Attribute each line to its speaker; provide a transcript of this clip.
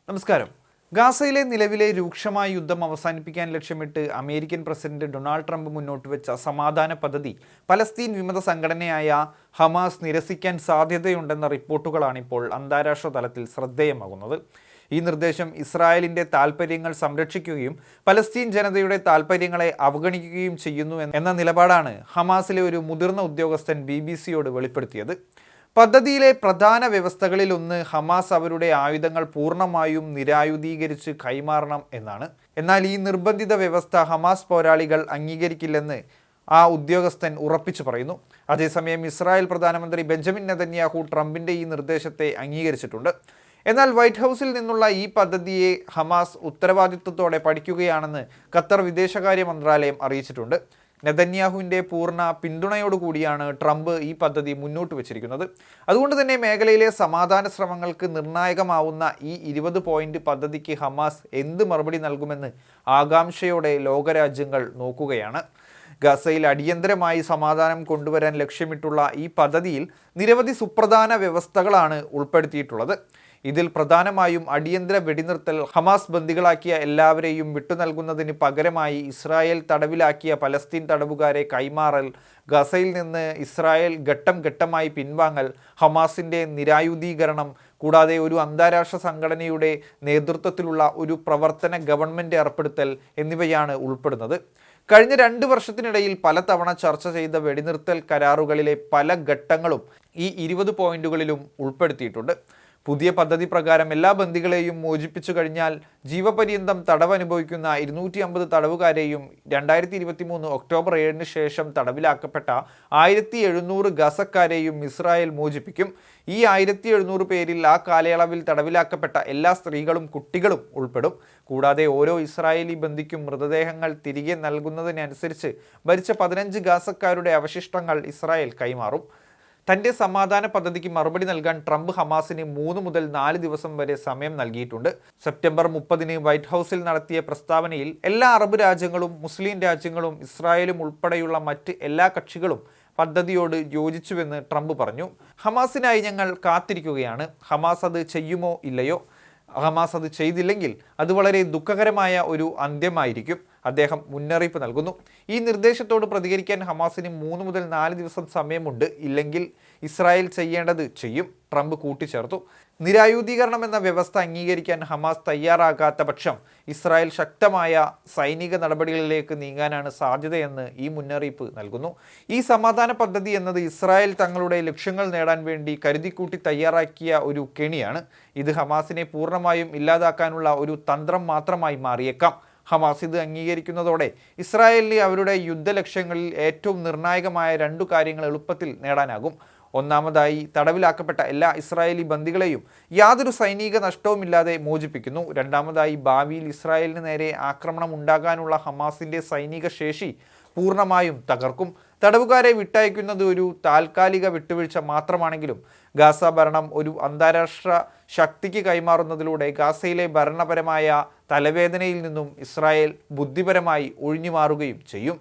Speaker 1: നമസ്കാരം. ഗാസയിലെ നിലവിലെ രൂക്ഷമായ യുദ്ധം അവസാനിപ്പിക്കാൻ ലക്ഷ്യമിട്ട് അമേരിക്കൻ പ്രസിഡന്റ് ഡൊണാൾഡ് ട്രംപ് മുന്നോട്ട് വെച്ച സമാധാന പദ്ധതി പലസ്തീൻ വിമത സംഘടനയായ ഹമാസ് നിരസിക്കാൻ സാധ്യതയുണ്ടെന്ന റിപ്പോർട്ടുകളാണിപ്പോൾ അന്താരാഷ്ട്ര തലത്തിൽ ശ്രദ്ധേയമാകുന്നത്. ഈ നിർദ്ദേശം ഇസ്രായേലിൻ്റെ താൽപ്പര്യങ്ങൾ സംരക്ഷിക്കുകയും പലസ്തീൻ ജനതയുടെ താൽപ്പര്യങ്ങളെ അവഗണിക്കുകയും ചെയ്യുന്നു എന്ന നിലപാടാണ് ഹമാസിലെ ഒരു മുതിർന്ന ഉദ്യോഗസ്ഥൻ BBC-യോട് വെളിപ്പെടുത്തിയത്. പദ്ധതിയിലെ പ്രധാന വ്യവസ്ഥകളിലൊന്ന് ഹമാസ് അവരുടെ ആയുധങ്ങൾ പൂർണ്ണമായും നിരായുധീകരിച്ച് കൈമാറണം എന്നാണ്. എന്നാൽ ഈ നിർബന്ധിത വ്യവസ്ഥ ഹമാസ് പോരാളികൾ അംഗീകരിക്കില്ലെന്ന് ആ ഉദ്യോഗസ്ഥൻ ഉറപ്പിച്ചു പറയുന്നു. അതേസമയം ഇസ്രായേൽ പ്രധാനമന്ത്രി ബെഞ്ചമിൻ നെതന്യാഹു ട്രംപിൻ്റെ ഈ നിർദ്ദേശത്തെ അംഗീകരിച്ചിട്ടുണ്ട്. എന്നാൽ വൈറ്റ് ഹൗസിൽ നിന്നുള്ള ഈ പദ്ധതിയെ ഹമാസ് ഉത്തരവാദിത്വത്തോടെ പഠിക്കുകയാണെന്ന് ഖത്തർ വിദേശകാര്യ മന്ത്രാലയം അറിയിച്ചിട്ടുണ്ട്. നെതന്യാഹുവിൻ്റെ പൂർണ്ണ പിന്തുണയോടുകൂടിയാണ് ട്രംപ് ഈ പദ്ധതി മുന്നോട്ട് വച്ചിരിക്കുന്നത്. അതുകൊണ്ട് തന്നെ മേഖലയിലെ സമാധാന ശ്രമങ്ങൾക്ക് നിർണായകമാവുന്ന ഈ 20 പോയിന്റ് പദ്ധതിക്ക് ഹമാസ് എന്ത് മറുപടി നൽകുമെന്ന് ആകാംക്ഷയോടെ ലോകരാജ്യങ്ങൾ നോക്കുകയാണ്. ഗസയിൽ അടിയന്തരമായി സമാധാനം കൊണ്ടുവരാൻ ലക്ഷ്യമിട്ടുള്ള ഈ പദ്ധതിയിൽ നിരവധി സുപ്രധാന വ്യവസ്ഥകളാണ് ഉൾപ്പെടുത്തിയിട്ടുള്ളത്. ഇതിൽ പ്രധാനമായും അടിയന്തര വെടിനിർത്തൽ, ഹമാസ് ബന്ദികളാക്കിയ എല്ലാവരെയും വിട്ടുനൽകുന്നതിന് പകരമായി ഇസ്രായേൽ തടവിലാക്കിയ പലസ്തീൻ തടവുകാരെ കൈമാറൽ, ഗസയിൽ നിന്ന് ഇസ്രായേൽ ഘട്ടം ഘട്ടമായി പിൻവാങ്ങൽ, ഹമാസിൻ്റെ നിരായുധീകരണം, കൂടാതെ ഒരു അന്താരാഷ്ട്ര സംഘടനയുടെ നേതൃത്വത്തിലുള്ള ഒരു പ്രവർത്തന ഗവൺമെൻറ് ഏർപ്പെടുത്തൽ എന്നിവയാണ് ഉൾപ്പെടുന്നത്. കഴിഞ്ഞ 2 വർഷത്തിനിടയിൽ പലതവണ ചർച്ച ചെയ്ത വെടിനിർത്തൽ കരാറുകളിലെ പല ഘട്ടങ്ങളും ഈ 20 പോയിന്റുകളിലും ഉൾപ്പെടുത്തിയിട്ടുണ്ട്. പുതിയ പദ്ധതി പ്രകാരം എല്ലാ ബന്ദികളെയും മോചിപ്പിച്ചു കഴിഞ്ഞാൽ ജീവപര്യന്തം തടവ് അനുഭവിക്കുന്ന 250 തടവുകാരെയും 2023 ഒക്ടോബർ 7 ശേഷം തടവിലാക്കപ്പെട്ട 1700 ഗസക്കാരെയും ഇസ്രായേൽ മോചിപ്പിക്കും. ഈ 1700 പേരിൽ ആ കാലയളവിൽ തടവിലാക്കപ്പെട്ട എല്ലാ സ്ത്രീകളും കുട്ടികളും ഉൾപ്പെടും. കൂടാതെ ഓരോ ഇസ്രായേലി ബന്ദിക്കും മൃതദേഹങ്ങൾ തിരികെ നൽകുന്നതിനനുസരിച്ച് മരിച്ച 15 ഗാസക്കാരുടെ അവശിഷ്ടങ്ങൾ ഇസ്രായേൽ കൈമാറും. തൻ്റെ സമാധാന പദ്ധതിക്ക് മറുപടി നൽകാൻ ട്രംപ് ഹമാസിന് 3 മുതൽ 4 ദിവസം വരെ സമയം നൽകിയിട്ടുണ്ട്. സെപ്റ്റംബർ 30 വൈറ്റ് ഹൗസിൽ നടത്തിയ പ്രസ്താവനയിൽ എല്ലാ അറബ് രാജ്യങ്ങളും മുസ്ലിം രാജ്യങ്ങളും ഇസ്രായേലും ഉൾപ്പെടെയുള്ള മറ്റ് എല്ലാ കക്ഷികളും പദ്ധതിയോട് യോജിച്ചുവെന്ന് ട്രംപ് പറഞ്ഞു. ഹമാസിനായി ഞങ്ങൾ കാത്തിരിക്കുകയാണ്. ഹമാസ് അത് ചെയ്യുമോ ഇല്ലയോ? ഹമാസ് അത് ചെയ്തില്ലെങ്കിൽ അത് വളരെ ദുഃഖകരമായ ഒരു അന്ത്യമായിരിക്കും, അദ്ദേഹം മുന്നറിയിപ്പ് നൽകുന്നു. ഈ നിർദ്ദേശത്തോട് പ്രതികരിക്കാൻ ഹമാസിന് 3 മുതൽ 4 ദിവസം സമയമുണ്ട്. ഇല്ലെങ്കിൽ ഇസ്രായേൽ ചെയ്യേണ്ടത് ചെയ്യും, ട്രംപ് കൂട്ടിച്ചേർത്തു. നിരായുധീകരണം എന്ന വ്യവസ്ഥ അംഗീകരിക്കാൻ ഹമാസ് തയ്യാറാകാത്ത പക്ഷം ഇസ്രായേൽ ശക്തമായ സൈനിക നടപടികളിലേക്ക് നീങ്ങാനാണ് സാധ്യതയെന്ന് ഈ മുന്നറിയിപ്പ് നൽകുന്നു. ഈ സമാധാന പദ്ധതി എന്നത് ഇസ്രായേൽ തങ്ങളുടെ ലക്ഷ്യങ്ങൾ നേടാൻ വേണ്ടി കരുതിക്കൂട്ടി തയ്യാറാക്കിയ ഒരു കെണിയാണ്. ഇത് ഹമാസിനെ പൂർണ്ണമായും ഇല്ലാതാക്കാനുള്ള ഒരു തന്ത്രം മാത്രമായി മാറിയേക്കാം. ഹമാസ് ഇത് അംഗീകരിക്കുന്നതോടെ ഇസ്രായേലിന് അവരുടെ യുദ്ധലക്ഷ്യങ്ങളിൽ ഏറ്റവും നിർണായകമായ 2 കാര്യങ്ങൾ എളുപ്പത്തിൽ നേടാനാകും. ഒന്നാമതായി, തടവിലാക്കപ്പെട്ട എല്ലാ ഇസ്രായേലി ബന്ദികളെയും യാതൊരു സൈനിക നഷ്ടവുമില്ലാതെ മോചിപ്പിക്കുന്നു. രണ്ടാമതായി, ഭാവിയിൽ ഇസ്രായേലിന് നേരെ ആക്രമണം ഉണ്ടാകാനുള്ള ഹമാസിൻ്റെ സൈനിക ശേഷി പൂർണ്ണമായും തകർക്കും. തടവുകാരെ വിട്ടയക്കുന്നത് ഒരു താൽക്കാലിക വിട്ടുവീഴ്ച മാത്രമാണെങ്കിലും ഗാസ ഭരണം ഒരു അന്താരാഷ്ട്ര ശക്തിക്ക് കൈമാറുന്നതിലൂടെ ഗാസയിലെ ഭരണപരമായ തലവേദനയിൽ നിന്നും ഇസ്രായേൽ ബുദ്ധിപരമായി ഒഴിഞ്ഞു മാറുകയും ചെയ്യും.